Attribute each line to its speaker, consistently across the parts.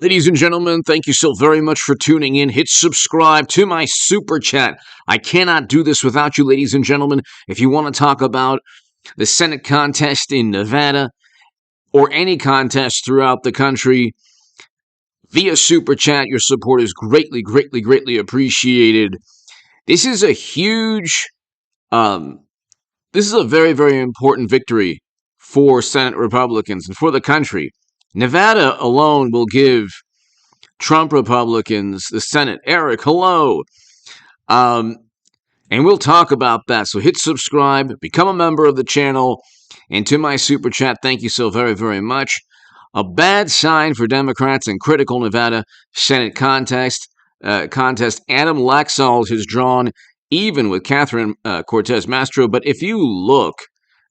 Speaker 1: Ladies and gentlemen, thank you so very much for tuning in. Hit subscribe to my super chat. I cannot do this without you, ladies and gentlemen. If you want to talk about the Senate contest in Nevada or any contest throughout the country via super chat, your support is greatly, greatly, greatly appreciated. This is a huge, um, this is a very, very important victory for Senate Republicans and for the country. Nevada alone will give Trump Republicans, the Senate. Eric, hello. Um, and we'll talk about that. So hit subscribe, become a member of the channel, and to my super chat, thank you so very, very much. A bad sign for Democrats in critical Nevada Senate contest. Adam Laxalt has drawn even with Catherine Cortez Masto. But if you look,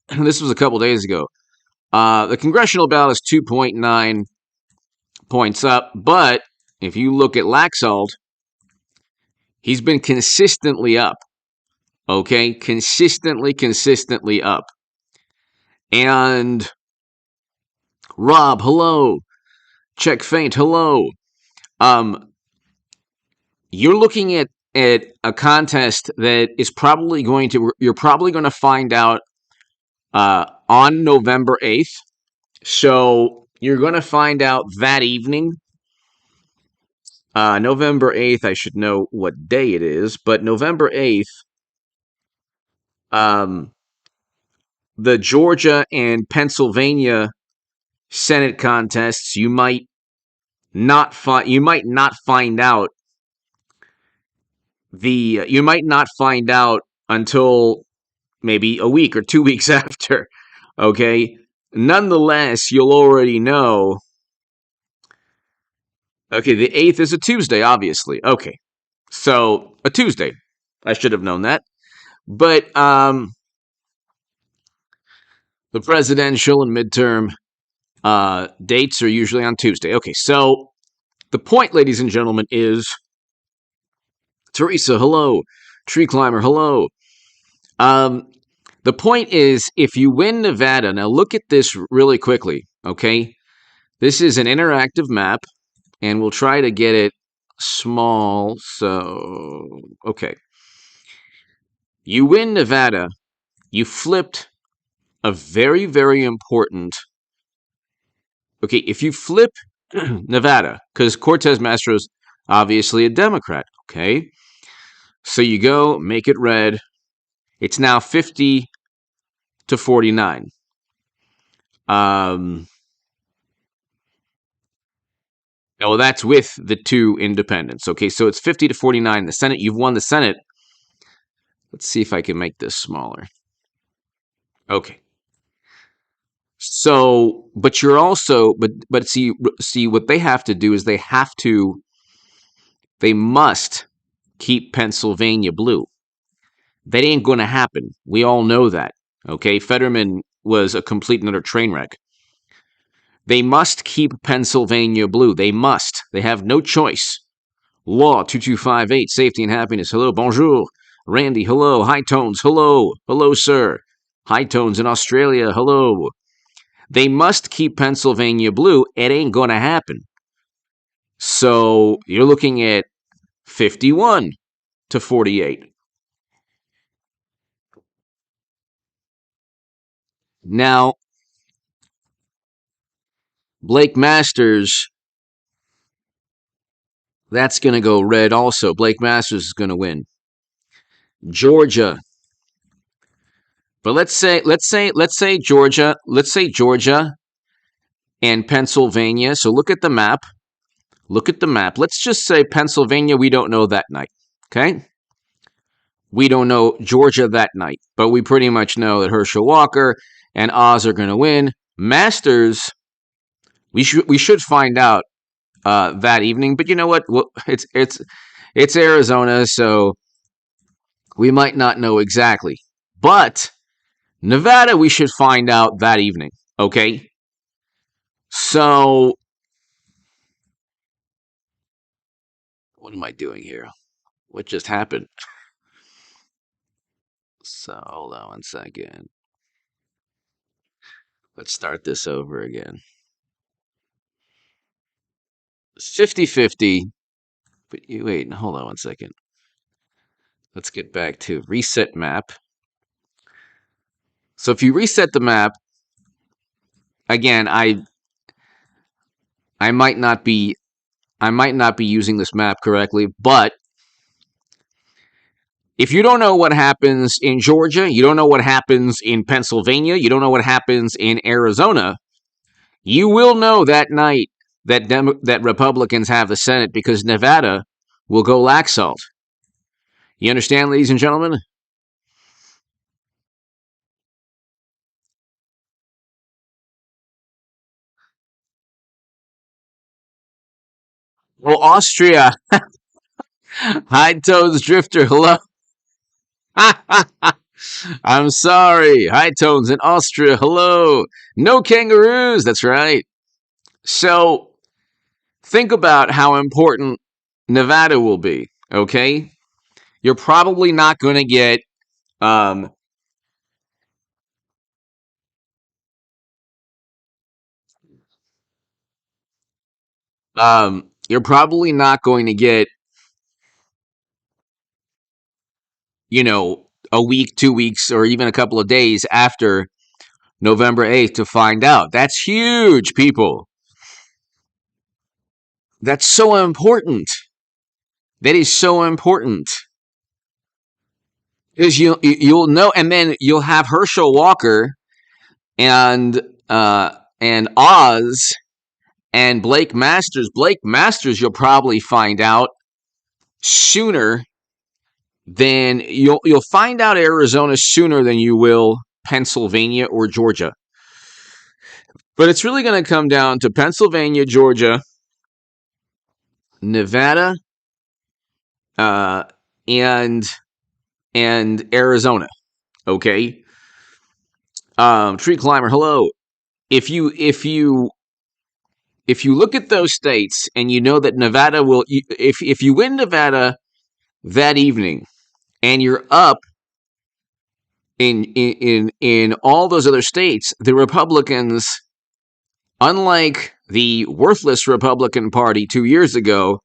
Speaker 1: this was a couple days ago, the congressional ballot is 2.9 points up, but if you look at Laxalt, he's been consistently up. Okay? Consistently up. And Rob, hello. Check Faint, hello. You're looking at a contest that is probably you're probably going to find out on November 8th. So you're going to find out that evening. November 8th, I should know what day it is, but November 8th, the Georgia and Pennsylvania Senate contests, you might not find out until maybe a week or 2 weeks after. Okay? Nonetheless, you'll already know. Okay, the 8th is a Tuesday, obviously. Okay. So, a Tuesday. I should have known that. But the presidential and midterm dates are usually on Tuesday. Okay, so the point, ladies and gentlemen, is Teresa, hello. Tree Climber, hello. The point is, if you win Nevada, now look at this really quickly, okay? This is an interactive map, and we'll try to get it small, so, okay. You win Nevada, you flipped a very, very important, okay, if you flip Nevada, because Cortez Mastro's obviously a Democrat, okay? So you go, make it red. It's now 50 to 49. Well, that's with the two independents. Okay, so it's 50 to 49. The Senate, you've won the Senate. Let's see if I can make this smaller. Okay. So, but you're also, but see what they have to do is they must keep Pennsylvania blue. That ain't going to happen. We all know that. Okay, Fetterman was a complete and utter train wreck. They must keep Pennsylvania blue. They must. They have no choice. Law 2258, safety and happiness. Hello, bonjour. Randy, hello. High tones, hello. Hello, sir. High tones in Australia, hello. They must keep Pennsylvania blue. It ain't going to happen. So you're looking at 51 to 48. Now, Blake Masters, that's going to go red also. Blake Masters is going to win. Georgia. But let's say Georgia and Pennsylvania. So look at the map. Let's just say Pennsylvania, we don't know that night. Okay? We don't know Georgia that night, but we pretty much know that Herschel Walker and Oz are going to win. Masters, we should find out that evening. But you know what? It's Arizona, so we might not know exactly. But Nevada, we should find out that evening. Okay? So, what am I doing here? What just happened? So, hold on 1 second. Let's start this over again. 50-50. But wait, hold on one second. Let's get back to reset map. So if you reset the map, again, I might not be using this map correctly, but if you don't know what happens in Georgia, you don't know what happens in Pennsylvania, you don't know what happens in Arizona, you will know that night that that Republicans have the Senate because Nevada will go Laxalt. You understand, ladies and gentlemen? Well, Austria, High Tones Drifter, hello. I'm sorry. High Tones in Austria, hello. No kangaroos, that's right. So think about how important Nevada will be, okay? You're probably not going to get um you're probably not going to get, a week, 2 weeks or even a couple of days after November 8th to find out. That's huge, people. That's so important. That is so important. Because you'll know, and then you'll have Herschel Walker and and Oz and Blake Masters. Blake Masters, you'll probably find out sooner than you'll find out Arizona sooner than you will Pennsylvania or Georgia. But it's really going to come down to Pennsylvania, Georgia, Nevada, uh, and Arizona. Okay. Tree climber, hello. If you look at those states and you know that Nevada will, if you win Nevada that evening and you're up in all those other states, the Republicans, unlike the worthless Republican Party 2 years ago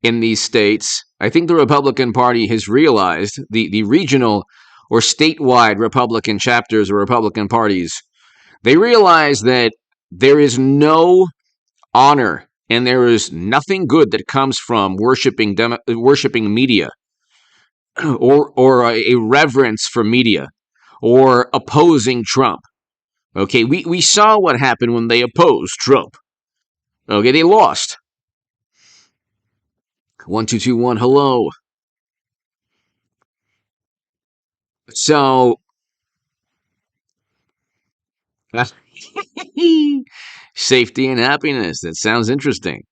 Speaker 1: in these states, I think the Republican Party has realized, the regional or statewide Republican chapters or Republican parties, they realize that there is no honor and there is nothing good that comes from worshiping media or a reverence for media or opposing Trump. Okay, we saw what happened when they opposed Trump. Okay, they lost. 1221, hello. So safety and happiness. That sounds interesting.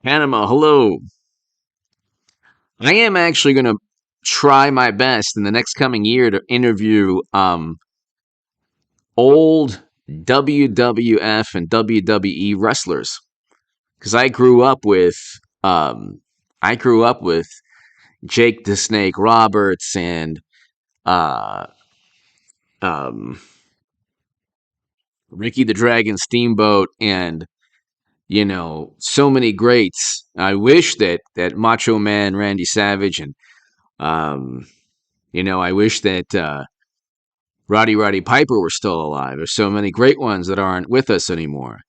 Speaker 1: Panama, hello. I am actually going to try my best in the next coming year to interview old WWF and WWE wrestlers because I grew up with Jake the Snake Roberts and uh, um, Ricky the Dragon Steamboat and so many greats. I wish that Macho Man Randy Savage and um, I wish that Roddy Piper were still alive. There's so many great ones that aren't with us anymore.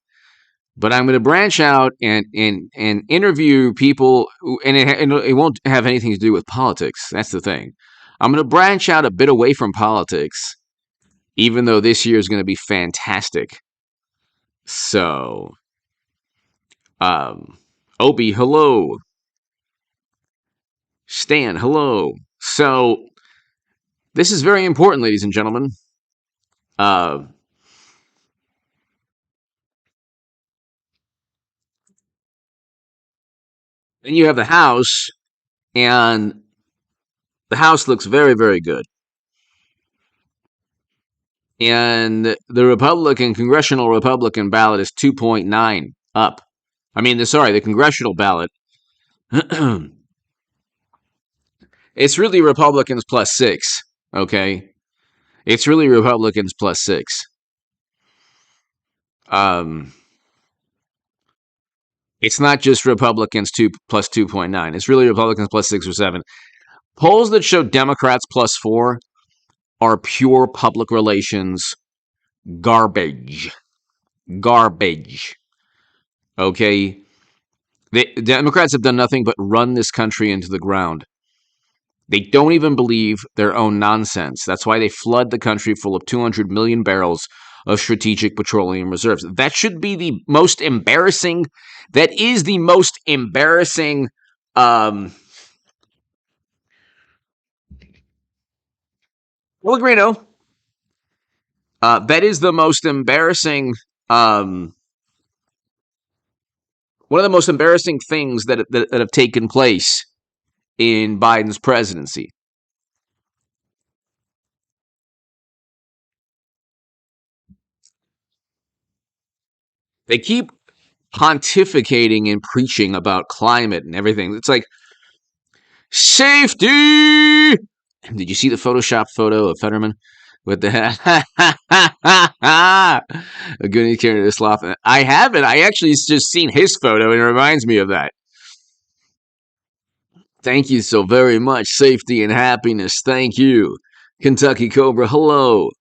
Speaker 1: But I'm going to branch out and interview people, and it won't have anything to do with politics. That's the thing. I'm going to branch out a bit away from politics, even though this year is going to be fantastic. So, Obi, hello. Stan, hello. So, this is very important, ladies and gentlemen. Uh, then you have the House, and the House looks very, very good. And the congressional Republican ballot is 2.9 up. I mean, the congressional ballot. It's really Republicans plus 6. Okay, it's really Republicans plus 6. Um, It's not just Republicans 2 plus 2.9. It's really Republicans plus 6 or 7. Polls that show Democrats plus 4 are pure public relations garbage. Garbage. Okay? The Democrats have done nothing but run this country into the ground. They don't even believe their own nonsense. That's why they flood the country full of 200 million barrels of strategic petroleum reserves. That should be the most embarrassing. That is the most embarrassing. Pellegrino. That is the most embarrassing. One of the most embarrassing things that have taken place in Biden's presidency. They keep pontificating and preaching about climate and everything. It's like, safety! Did you see the Photoshop photo of Fetterman with the a goody carrying this sloth? I haven't. I actually just seen his photo and it reminds me of that. Thank you so very much. Safety and happiness. Thank you. Kentucky Cobra, hello.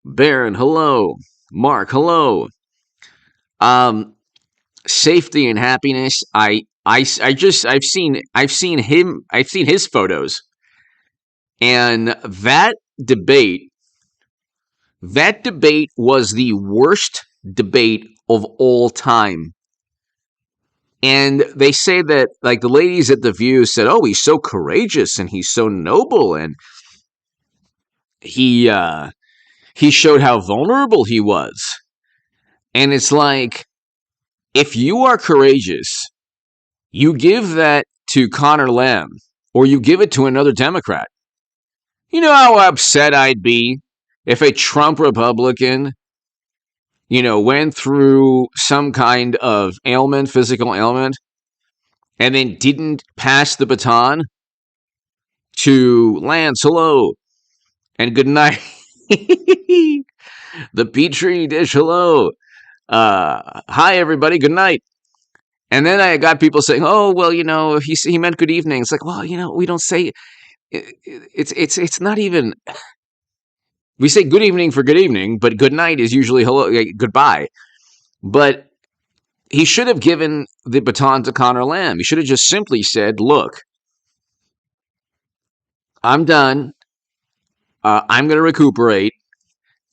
Speaker 1: Baron, hello. Mark, hello. Safety and happiness. I've seen his photos, and that debate was the worst debate of all time. And they say that, like, the ladies at The View said, oh, he's so courageous and he's so noble, and he showed how vulnerable he was. And it's like, if you are courageous, you give that to Connor Lamb, or you give it to another Democrat. You know how upset I'd be if a Trump Republican, went through some kind of ailment, physical ailment, and then didn't pass the baton to Lance, hello, and good night. The Petri dish, hello. Hi, everybody, good night. And then I got people saying, oh, well, he meant good evening. It's like, well, we don't say, it's not even, we say good evening for good evening, but good night is usually hello, goodbye. But he should have given the baton to Connor Lamb. He should have just simply said, look, I'm done. I'm going to recuperate,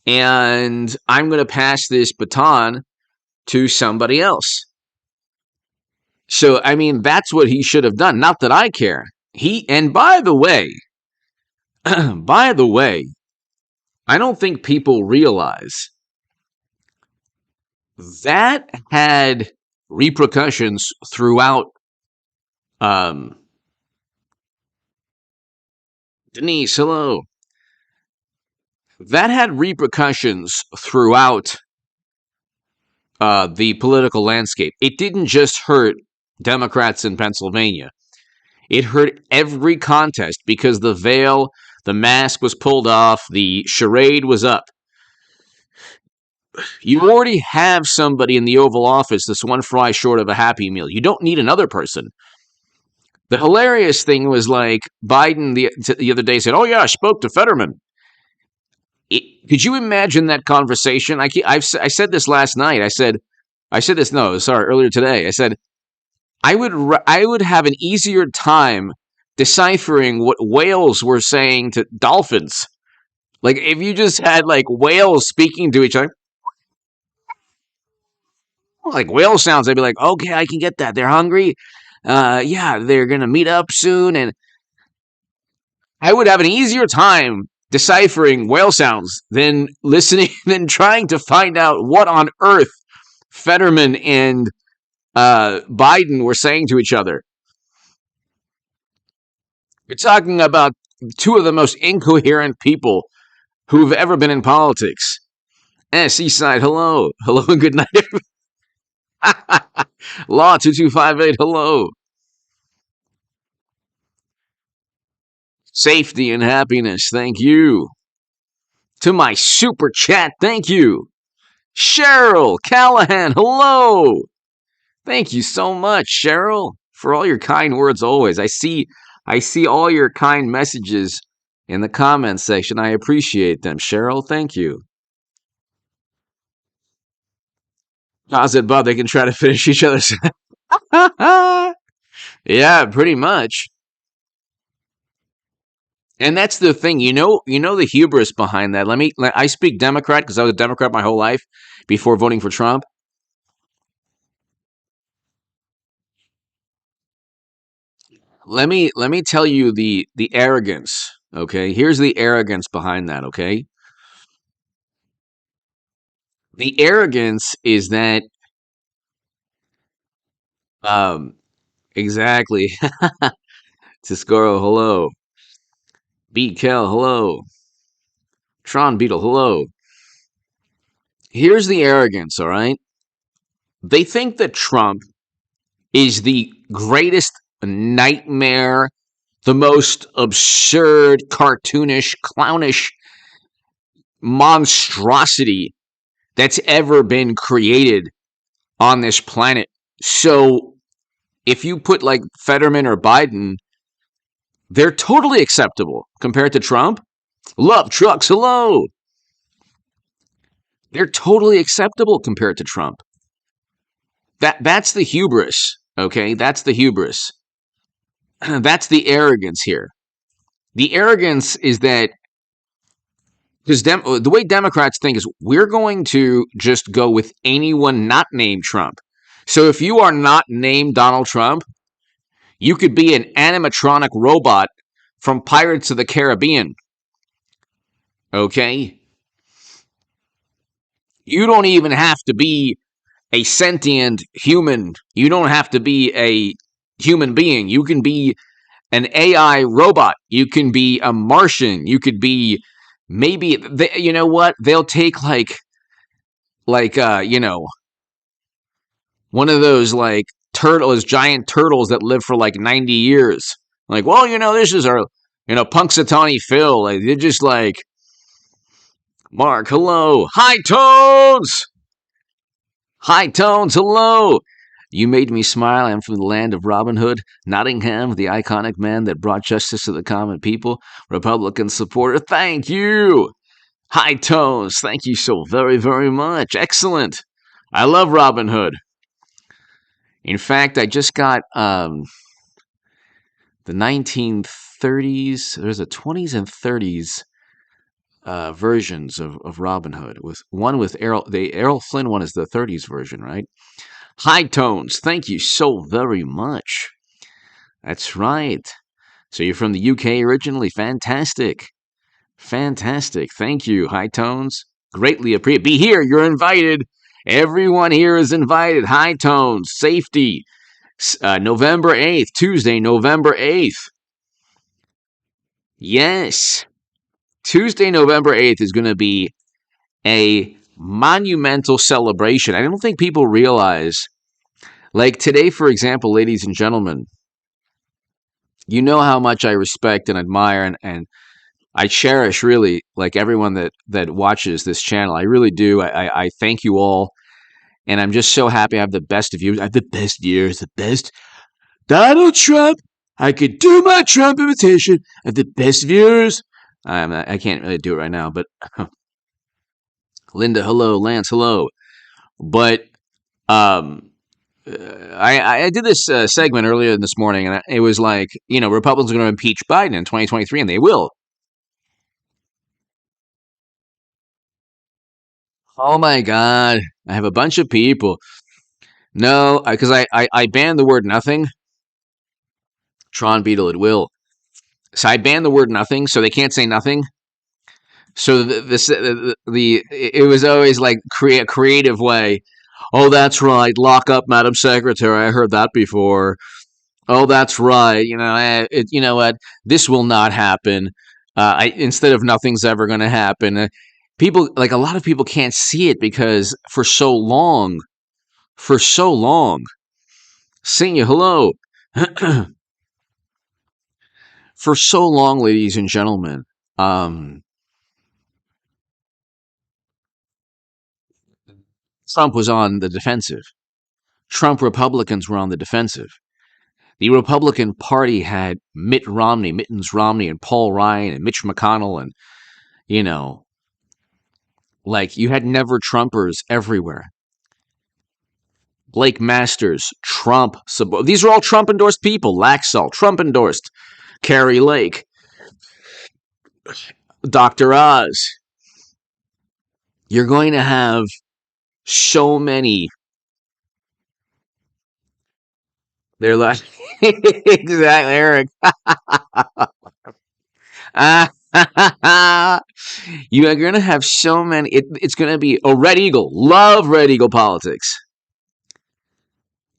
Speaker 1: and I'm going to pass this baton to somebody else. So, I mean, that's what he should have done. Not that I care. And by the way, I don't think people realize that had repercussions throughout. Denise, hello. That had repercussions throughout the political landscape. It didn't just hurt Democrats in Pennsylvania. It hurt every contest because the veil, the mask was pulled off, the charade was up. You already have somebody in the Oval Office that's one fry short of a Happy Meal. You don't need another person. The hilarious thing was, like, Biden the other day said, oh yeah, I spoke to Fetterman. Could you imagine that conversation? I said this last night. Earlier today. I said, I would have an easier time deciphering what whales were saying to dolphins. Like, if you just had, like, whales speaking to each other, like whale sounds, I'd be like, okay, I can get that. They're hungry. Yeah, they're going to meet up soon. And I would have an easier time deciphering whale sounds than trying to find out what on earth Fetterman and Biden were saying to each other. You're talking about two of the most incoherent people who've ever been in politics. Seaside, hello. Hello and good night. Law 2258, hello. Safety and happiness, thank you. To my super chat, thank you. Cheryl Callahan, hello. Thank you so much, Cheryl, for all your kind words always. I see all your kind messages in the comments section. I appreciate them, Cheryl. Thank you. I said, Bob, they can try to finish each other's. Yeah, pretty much. And that's the thing, the hubris behind that. I speak Democrat because I was a Democrat my whole life before voting for Trump. Let me tell you the arrogance. Okay, here's the arrogance behind that. Okay, the arrogance is that um exactly. Tiscoro, hello. Beat Kel, hello. Tron Beetle, hello. Here's the arrogance. All right, they think that Trump is the greatest nightmare, the most absurd, cartoonish, clownish monstrosity that's ever been created on this planet. So if you put like Fetterman or Biden, they're totally acceptable compared to Trump. Love trucks, hello. They're totally acceptable compared to Trump. That's the hubris, okay? That's the hubris. That's the arrogance here. The arrogance is that because the way Democrats think is we're going to just go with anyone not named Trump. So if you are not named Donald Trump, you could be an animatronic robot from Pirates of the Caribbean. Okay? You don't even have to be a sentient human. You don't have to be a human being. You can be an AI robot. You can be a Martian. You could be maybe you know what? They'll take like one of those like giant turtles that live for like 90 years. Like, well, this is our Punxsutawney Phil. Like, they're just like Mark, hello. High tones! High tones, hello! You made me smile. I'm from the land of Robin Hood, Nottingham, the iconic man that brought justice to the common people. Republican supporter, thank you! High tones, thank you so very, very much. Excellent. I love Robin Hood. In fact, I just got the 1930s. There's a 20s and 30s versions of Robin Hood. With one with Errol, the Errol Flynn one is the 30s version, right? High tones. Thank you so very much. That's right. So you're from the UK originally. Fantastic. Fantastic. Thank you, High tones. Greatly appreciate. Be here. You're invited. Everyone here is invited. High tones. Safety. November 8th. Tuesday, November 8th. Yes. Tuesday, November 8th is going to be a monumental celebration. I don't think people realize. Like today, for example, ladies and gentlemen, you know how much I respect and admire and I cherish really like everyone that watches this channel. I really do. I thank you all. And I'm just so happy I have the best of you. I have the best viewers, the best Donald Trump. I could do my Trump imitation. I have the best viewers. I can't really do it right now, but Linda, hello. Lance, hello. But um, I did this segment earlier this morning, and it was like, Republicans are going to impeach Biden in 2023, and they will. Oh my God. I have a bunch of people. No, because I banned the word nothing. Tron Beetle, it will. So I banned the word nothing, so they can't say nothing. So it was always like a creative way. Oh, that's right. Lock up, Madam Secretary. I heard that before. Oh, that's right. You know what? This will not happen. Instead of nothing's ever going to happen. People, like a lot of people can't see it because for so long, sing you hello. For so long, ladies and gentlemen, um, Trump was on the defensive. Trump Republicans were on the defensive. The Republican Party had Mittens Romney, and Paul Ryan, and Mitch McConnell, and, like, you had never Trumpers everywhere. Blake Masters, Trump. These are all Trump-endorsed people. Laxalt, Trump-endorsed. Carrie Lake. Dr. Oz. You're going to have so many. They're like, exactly, Eric. You're going to have so many. It's going to be a Red Eagle. Love Red Eagle politics.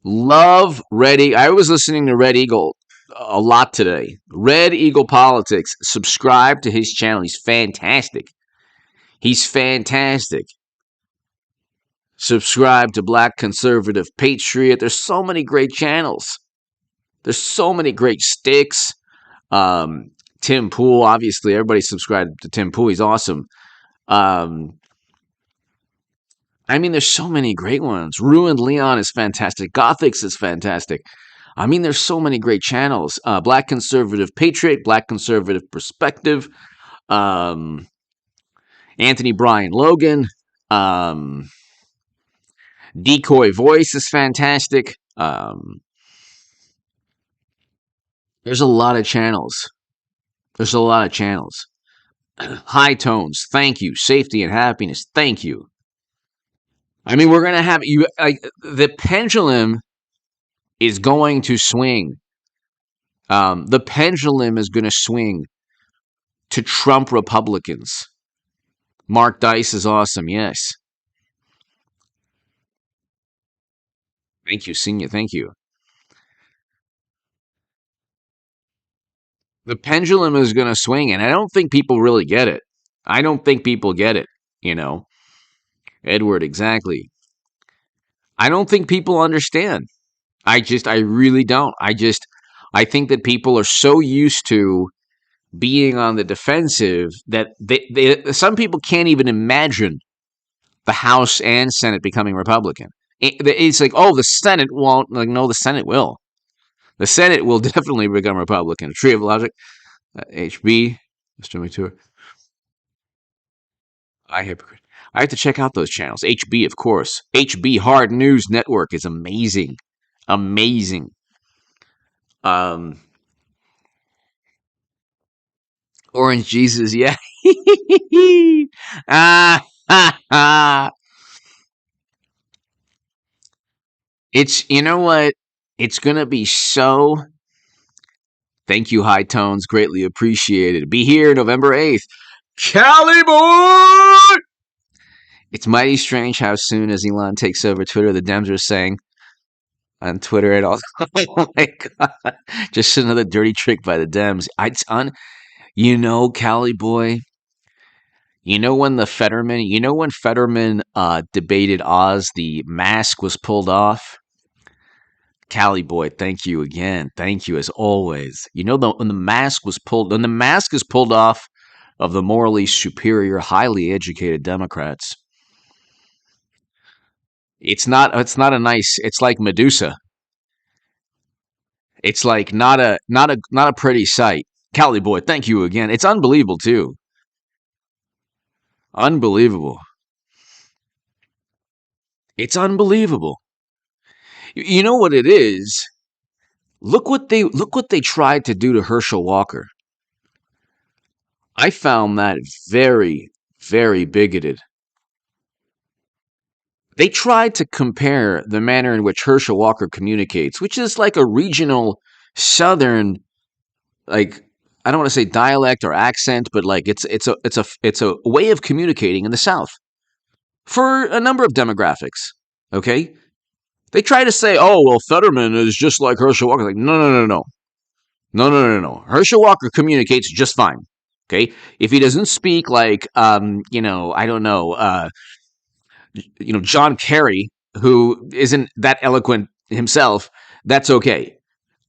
Speaker 1: Love Red Eagle. I was listening to Red Eagle a lot today. Red Eagle Politics. Subscribe to his channel. He's fantastic. He's fantastic. Subscribe to Black Conservative Patriot. There's so many great channels. There's so many great sticks. Tim Pool, obviously. Everybody subscribe to Tim Pool. He's awesome. I mean, there's so many great ones. Ruined Leon is fantastic. Gothics is fantastic. I mean, there's so many great channels. Black Conservative Patriot, Black Conservative Perspective, Anthony Brian Logan, Decoy Voice is fantastic. There's a lot of channels. There's a lot of channels. High Tones, thank you. Safety and Happiness, thank you. I mean, we're going to have you. The pendulum is going to swing. The pendulum is going to swing to Trump Republicans. Mark Dice is awesome. Yes. Thank you, Senior. Thank you. The pendulum is going to swing, and I don't think people really get it. I don't think people get it, Edward, exactly. I don't think people understand. I really don't. I think that people are so used to being on the defensive that some people can't even imagine the House and Senate becoming Republican. It's like, oh, the Senate won't. Like, no, the Senate will. The Senate will definitely become Republican. Tree of Logic, HB, Mr. Mature. Hypocrite. I have to check out those channels. HB, of course. HB Hard News Network is amazing. Amazing. Orange Jesus, yeah. It's, you know what? It's going to be so. Thank you, High Tones. Greatly appreciated. Be here November 8th. Cali boy! It's mighty strange how soon as Elon takes over Twitter, the Dems are saying on Twitter and all. Oh my God. Just another dirty trick by the Dems. Cali boy. When Fetterman debated Oz, the mask was pulled off. Cali boy, thank you again. Thank you as always. When the mask is pulled off of the morally superior, highly educated Democrats, it's not a nice. It's like Medusa. It's like not a pretty sight. Cali boy, thank you again. It's unbelievable too. Unbelievable. It's unbelievable. You know what it is? Look what they tried to do to Herschel Walker. I found that very, very bigoted. They tried to compare the manner in which Herschel Walker communicates, which is like a regional Southern, like, I don't want to say dialect or accent, but like it's a way of communicating in the South for a number of demographics. Okay, they try to say, "Oh, well, Fetterman is just like Herschel Walker." Like, no. Herschel Walker communicates just fine. Okay, if he doesn't speak like, I don't know, John Kerry, who isn't that eloquent himself, that's okay.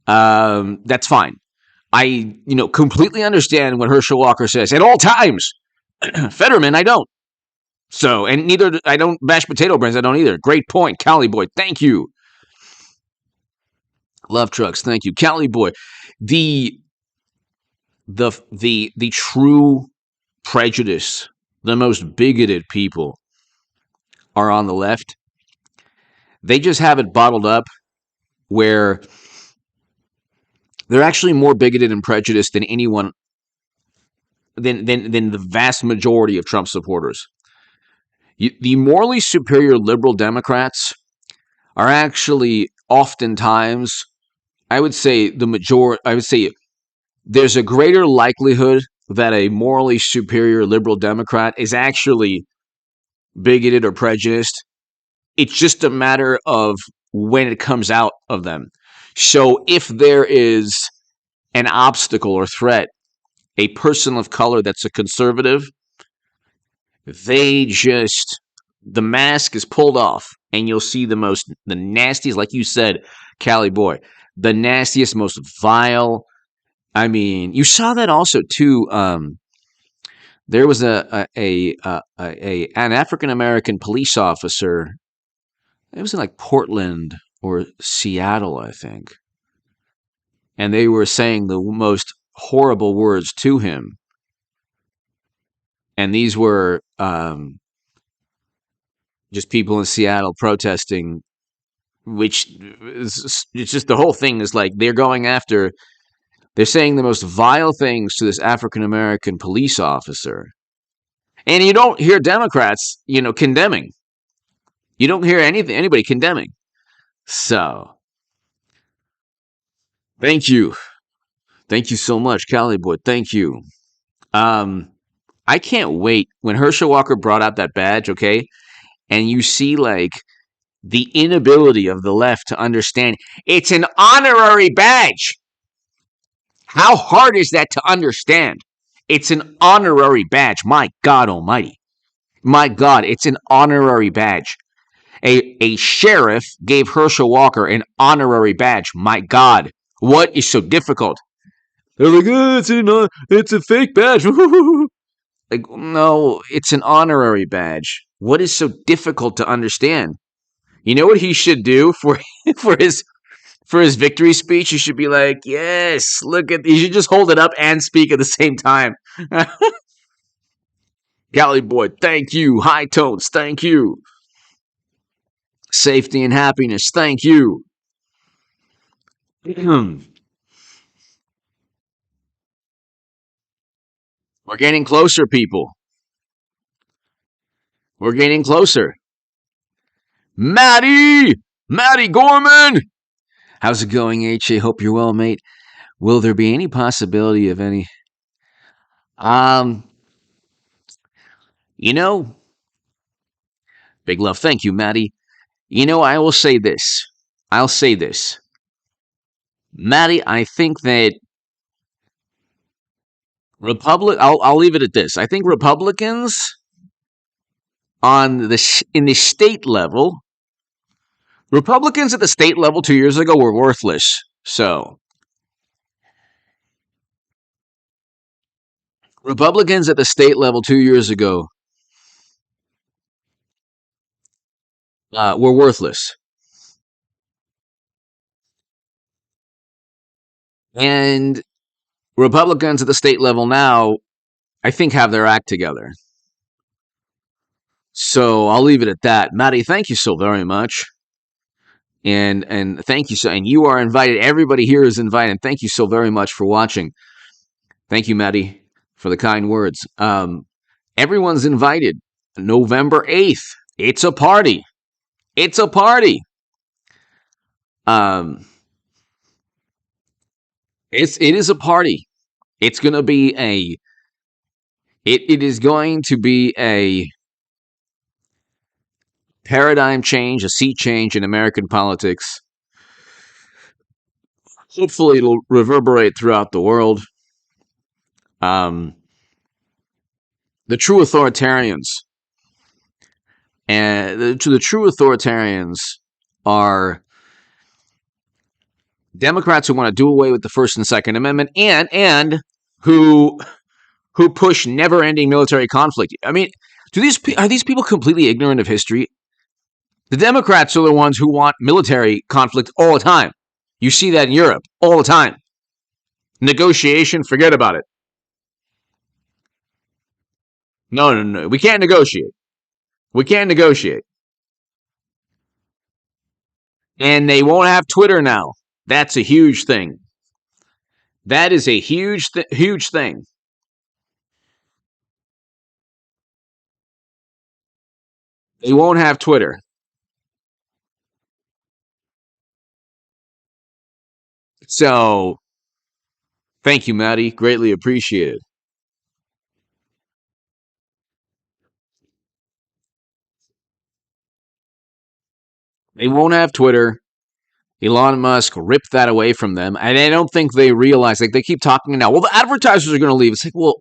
Speaker 1: That's fine. I, completely understand what Herschel Walker says at all times. Fetterman, I don't. So, and neither, I don't bash potato brains, I don't either. Great point, Cali boy, thank you. Love trucks. Thank you, Cali boy. The the true prejudice, the most bigoted people are on the left. They just have it bottled up where they're actually more bigoted and prejudiced than anyone than the vast majority of Trump supporters. The morally superior liberal Democrats are actually oftentimes, I would say there's a greater likelihood that a morally superior liberal Democrat is actually bigoted or prejudiced. It's just a matter of when it comes out of them. So if there is an obstacle or threat, a person of color that's a conservative, the mask is pulled off and you'll see the nastiest, like you said, Cali boy, the nastiest, most vile. I mean, you saw that also too. There was an African American police officer. It was in like Portland or Seattle, I think, and they were saying the most horrible words to him, and these were just people in Seattle protesting. Which it's just the whole thing is like they're saying the most vile things to this African American police officer. And you don't hear Democrats, condemning. You don't hear anybody condemning. So, thank you. Thank you so much, Cali boy. Thank you. I can't wait when Herschel Walker brought out that badge, okay? And you see like the inability of the left to understand it's an honorary badge. How hard is that to understand? It's an honorary badge. My God almighty. My God, it's an honorary badge. A sheriff gave Herschel Walker an honorary badge. My God. What is so difficult? They're like, oh, it's a fake badge. Like, no, it's an honorary badge. What is so difficult to understand? You know what he should do for his victory speech? He should be like, yes, you should just hold it up and speak at the same time. Cali boy, thank you. High tones, thank you. Safety and happiness, thank you. We're getting closer, people. We're getting closer. Matty Gorman. How's it going, H.A.? Hope you're well, mate. Will there be any possibility of any... big love. Thank you, Matty. I will say this. Matty, I think that I'll leave it at this. I think Republicans in the state level, Republicans at the state level 2 years ago were worthless. So, Republicans at the state level 2 years ago were worthless. And Republicans at the state level now, I think, have their act together. So I'll leave it at that. Matty, thank you so very much. And thank you and you are invited. Everybody here is invited. Thank you so very much for watching. Thank you, Matty, for the kind words. Everyone's invited. November 8th. It's a party. It is a party. It's going to be it is going to be a paradigm change, a sea change in American politics. Hopefully it'll reverberate throughout the world. The true authoritarians the true authoritarians are Democrats who want to do away with the First and Second Amendment and who push never-ending military conflict. I mean, are these people completely ignorant of history? The Democrats are the ones who want military conflict all the time. You see that in Europe all the time. Negotiation, forget about it. No, no, no. We can't negotiate. We can't negotiate. And they won't have Twitter now. That's a huge thing. That is a huge thing. They won't have Twitter. So, thank you, Maddie. Greatly appreciated. They won't have Twitter. Elon Musk ripped that away from them, and I don't think they realize. Like they keep talking now. Well, the advertisers are going to leave. It's like, well,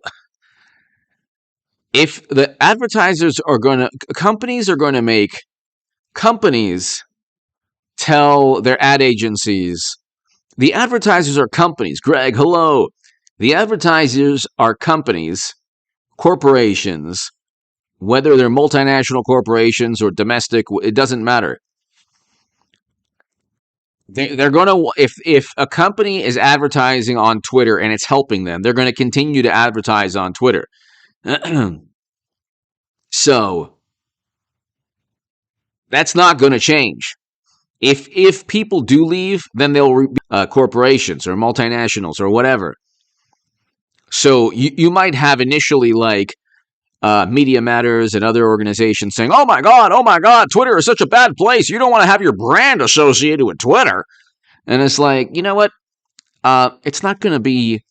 Speaker 1: if the advertisers are going to, companies are going to make companies tell their ad agencies. The advertisers are companies. Greg, hello. The advertisers are companies, corporations, whether they're multinational corporations or domestic, it doesn't matter. They're going to, if a company is advertising on Twitter and it's helping them, they're going to continue to advertise on Twitter. So that's not going to change. If people do leave, then they'll be corporations or multinationals or whatever. So you might have initially like Media Matters and other organizations saying, oh my God, Twitter is such a bad place. You don't want to have your brand associated with Twitter. And it's like, you know what? It's not going to be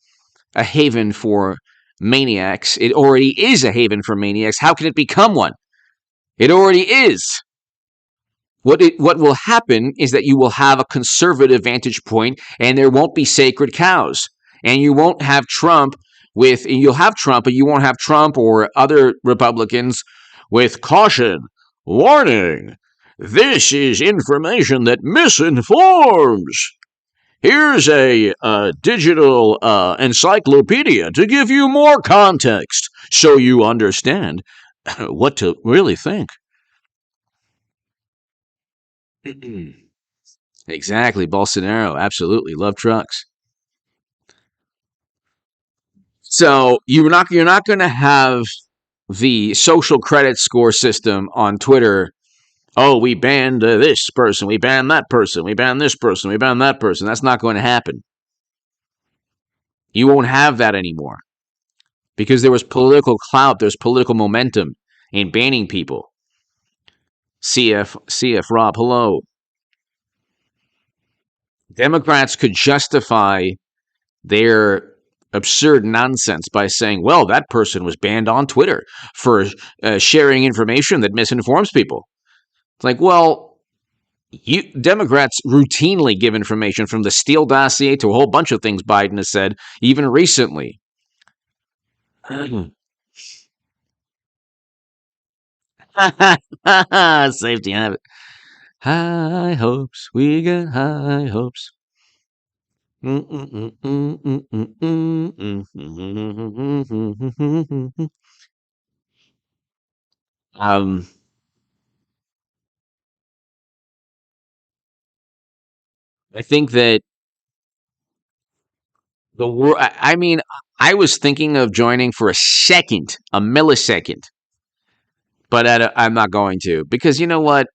Speaker 1: a haven for maniacs. It already is a haven for maniacs. How can it become one? It already is. What will happen is that you will have a conservative vantage point, and there won't be sacred cows, and you won't have Trump with. You'll have Trump, but you won't have Trump or other Republicans with caution, warning. This is information that misinforms. Here's a digital encyclopedia to give you more context so you understand what to really think. Exactly, Bolsonaro. Absolutely, love trucks. So you're not going to have the social credit score system on Twitter. Oh, we banned this person, we banned that person, we banned this person, we banned that person. That's not going to happen. You won't have that anymore because there was political clout, there's political momentum in banning people. CF Rob, hello. Democrats could justify their absurd nonsense by saying, well, that person was banned on Twitter for sharing information that misinforms people. It's like, well, Democrats routinely give information from the Steele dossier to a whole bunch of things Biden has said, even recently. Safety habit. High hopes, we got high hopes. Um, I think that the world. I mean, I was thinking of joining for a second, a millisecond, but I'm not going to because you know what?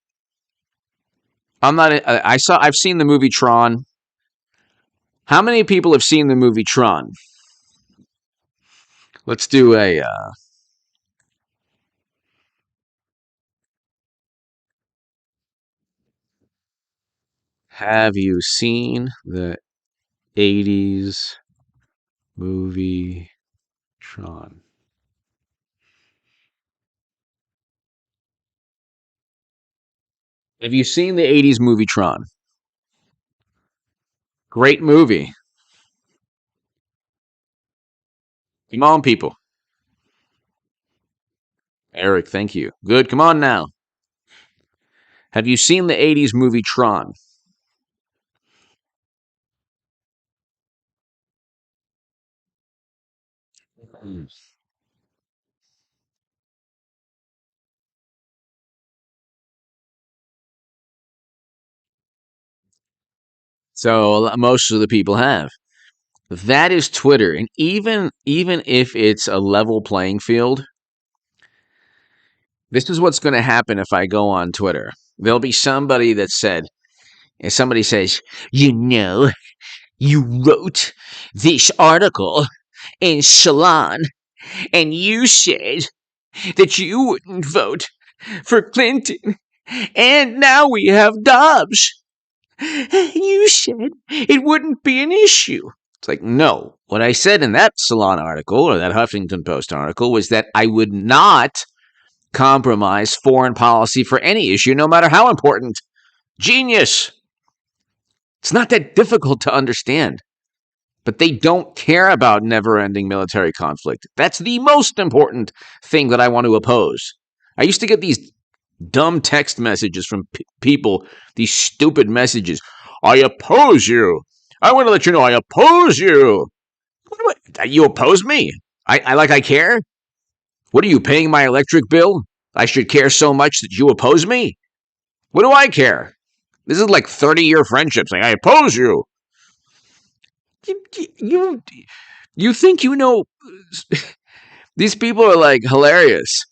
Speaker 1: I'm not. I've seen the movie Tron. How many people have seen the movie Tron? Let's do a. Have you seen the '80s movie Tron? Have you seen the '80s movie Tron? Great movie. Come on, people. Eric, thank you. Good. Come on now. Have you seen the '80s movie Tron? So most of the people have. That is Twitter. And even if it's a level playing field, this is what's going to happen if I go on Twitter. There'll be somebody that said, and somebody says, you wrote this article in Salon, and you said that you wouldn't vote for Clinton, and now we have Dobbs. You said it wouldn't be an issue. It's like, no. What I said in that Salon article, or that Huffington Post article, was that I would not compromise foreign policy for any issue, no matter how important. Genius. It's not that difficult to understand. But they don't care about never-ending military conflict. That's the most important thing that I want to oppose. I used to get these dumb text messages from people, these stupid messages. I oppose you. I want to let you know I oppose you. You oppose me? I care? What are you, paying my electric bill? I should care so much that you oppose me? What do I care? This is like 30-year friendships. Like, I oppose you. You think you know? These people are like hilarious.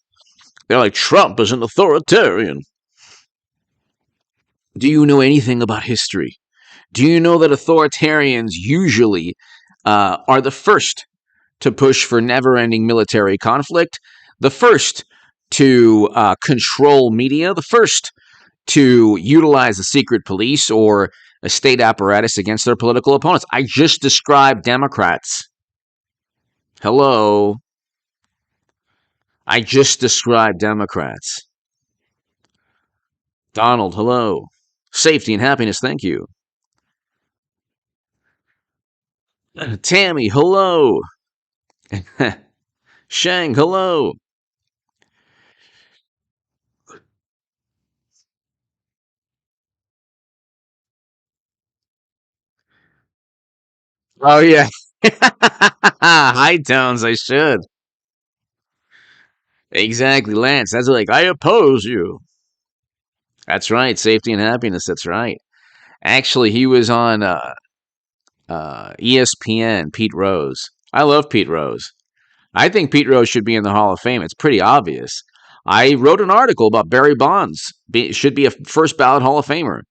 Speaker 1: They're like, Trump is an authoritarian. Do you know anything about history? Do you know that authoritarians usually are the first to push for never-ending military conflict, the first to control media, the first to utilize the secret police or a state apparatus against their political opponents? I just described Democrats. Hello. I just described Democrats. Donald, hello. Safety and happiness, thank you. Tammy, hello. Shang, hello. Oh, yeah. High tones, I should. Exactly, Lance. That's like, I oppose you. That's right. Safety and happiness. That's right. Actually, he was on ESPN, Pete Rose. I love Pete Rose. I think Pete Rose should be in the Hall of Fame. It's pretty obvious. I wrote an article about Barry Bonds. Should be a first ballot Hall of Famer.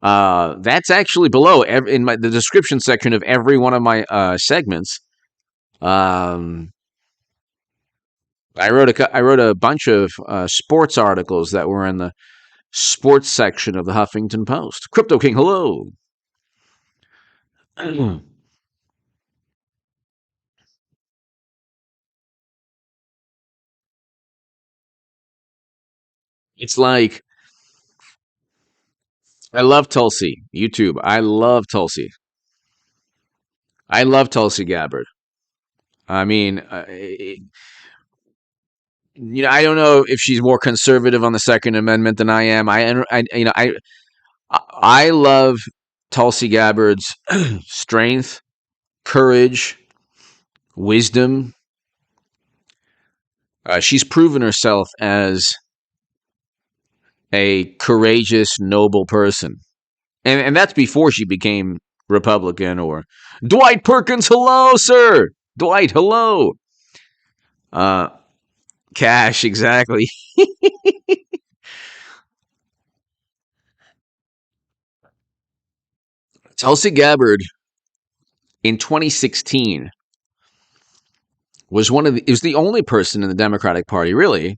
Speaker 1: That's actually below in the description section of every one of my segments. I wrote a bunch of sports articles that were in the sports section of the Huffington Post. Crypto King, hello. It's like, I love Tulsi. YouTube. I love Tulsi. I love Tulsi Gabbard. I mean, I don't know if she's more conservative on the Second Amendment than I am. I love Tulsi Gabbard's strength, courage, wisdom. She's proven herself as a courageous, noble person. And that's before she became Republican or Dwight Perkins. Hello, sir. Dwight, hello. Cash, exactly. Tulsi Gabbard in 2016 was was the only person in the Democratic Party, really,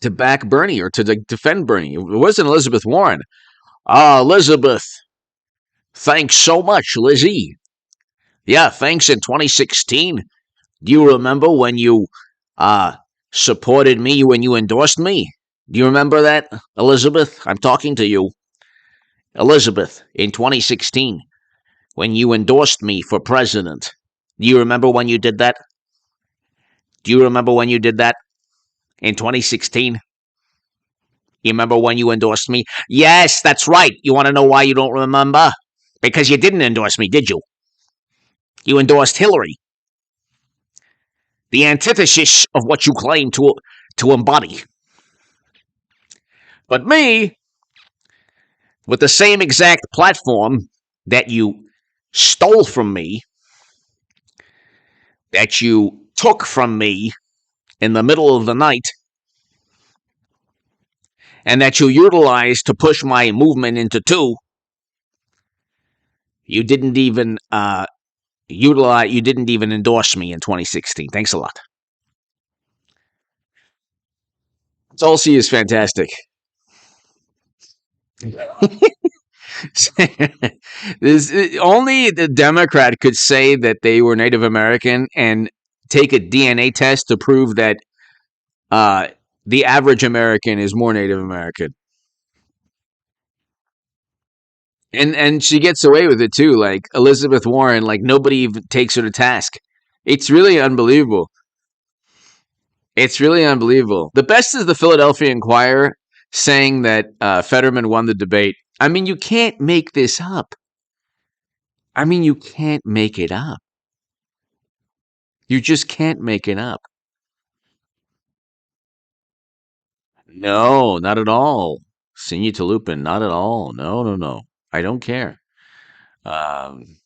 Speaker 1: to back Bernie or to defend Bernie. It wasn't Elizabeth Warren. Elizabeth, thanks so much, Lizzie. Yeah, thanks in 2016. Do you remember when you supported me, when you endorsed me? Do you remember that, Elizabeth? I'm talking to you. Elizabeth, in 2016, when you endorsed me for president. Do you remember when you did that? Do you remember when you did that? In 2016? You remember when you endorsed me? Yes, that's right. You want to know why you don't remember? Because you didn't endorse me, did you? You endorsed Hillary. The antithesis of what you claim to embody. But me, with the same exact platform that you stole from me, that you took from me in the middle of the night, and that you utilized to push my movement into two. You didn't even utilize. You didn't even endorse me in 2016. Thanks a lot. Tulsi is fantastic. Only the Democrat could say that they were Native American and take a DNA test to prove that uh, the average American is more Native American. And she gets away with it too. Like Elizabeth Warren, like nobody even takes her to task. It's really unbelievable. It's really unbelievable. The best is the Philadelphia Inquirer saying that Fetterman won the debate. I mean, you can't make this up. I mean, you can't make it up. You just can't make it up. No, not at all. Senior to Lupin, not at all. No, no, no. I don't care. Um,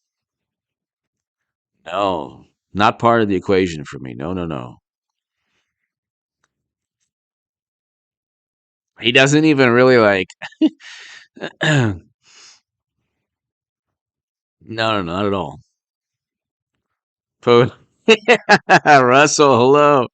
Speaker 1: no, not part of the equation for me. No, no, no. He doesn't even really like. No, no, not at all. Po- Russell, hello.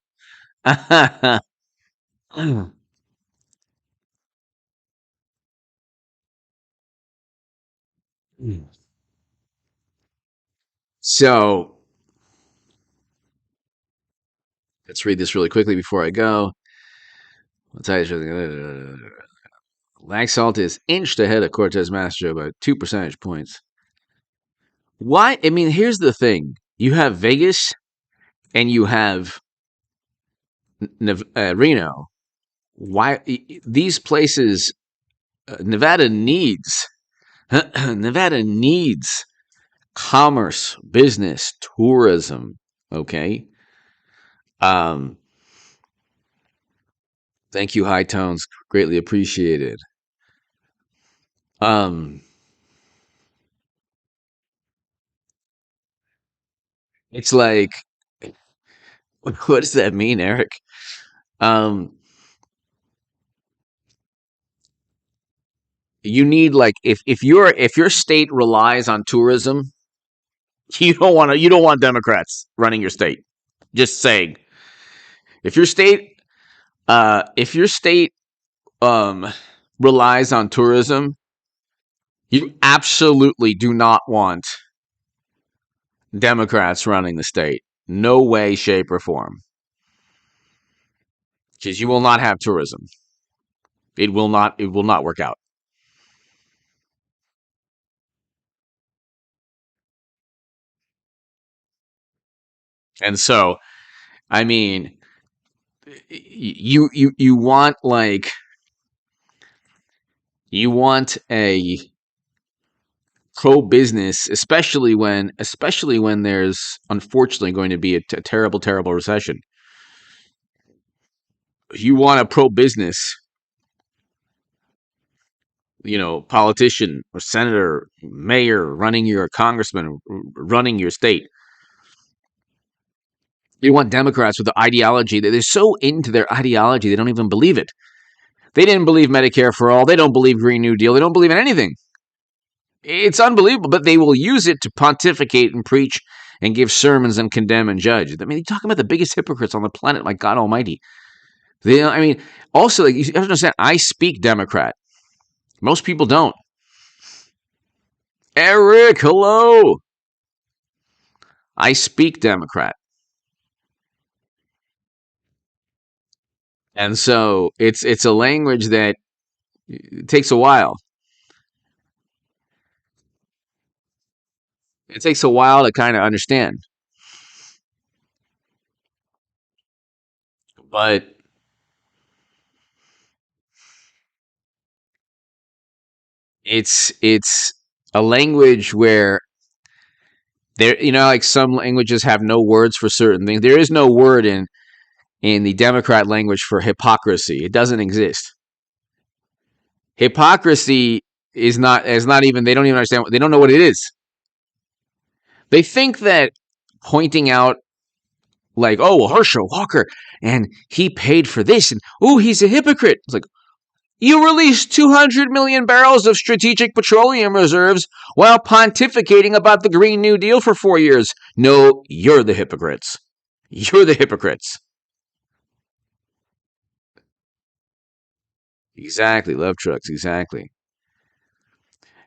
Speaker 1: So let's read this really quickly before I go. Laxalt is inched ahead of Cortez Masto by 2 percentage points. Why? I mean, here's the thing: you have Vegas and you have Reno. Why these places? Nevada needs Nevada needs commerce, business, tourism. Okay. Um. Thank you, High Tones. Greatly appreciated. Um. It's like, what does that mean, Eric? Um. You need like if your state relies on tourism, you don't want Democrats running your state. Just saying. If your state if your state um relies on tourism, you absolutely do not want Democrats running the state. No way, shape, or form. Because you will not have tourism. It will not work out. And so, I mean, you want like you want a pro business, especially when there's unfortunately going to be a terrible, terrible recession. You want a pro business, politician or senator, mayor running your congressman running your state. You want Democrats with the ideology that they're so into their ideology they don't even believe it. They didn't believe Medicare for all. They don't believe Green New Deal. They don't believe in anything. It's unbelievable, but they will use it to pontificate and preach and give sermons and condemn and judge. I mean, you're talking about the biggest hypocrites on the planet, my God Almighty. I mean, also, like, you have to understand, I speak Democrat. Most people don't. Eric, hello. I speak Democrat. And so it's a language that it takes a while. It takes a while to kind of understand. But it's a language where there, like some languages have no words for certain things. There is no word in the Democrat language for hypocrisy. It doesn't exist. Hypocrisy is not even, they don't even understand, they don't know what it is. They think that pointing out, like, oh, well, Herschel Walker, and he paid for this, and oh, he's a hypocrite. It's like, you released 200 million barrels of strategic petroleum reserves while pontificating about the Green New Deal for 4 years. No, you're the hypocrites. You're the hypocrites. Exactly. Love trucks. Exactly.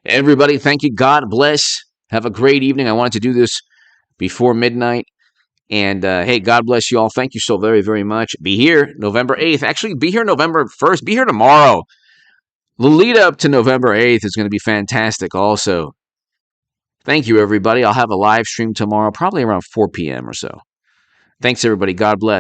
Speaker 1: Everybody, thank you. God bless. Have a great evening. I wanted to do this before midnight. And hey, God bless you all. Thank you so very, very much. Be here November 8th. Actually, be here November 1st. Be here tomorrow. The lead up to November 8th is going to be fantastic also. Thank you, everybody. I'll have a live stream tomorrow, probably around 4 p.m. or so. Thanks, everybody. God bless.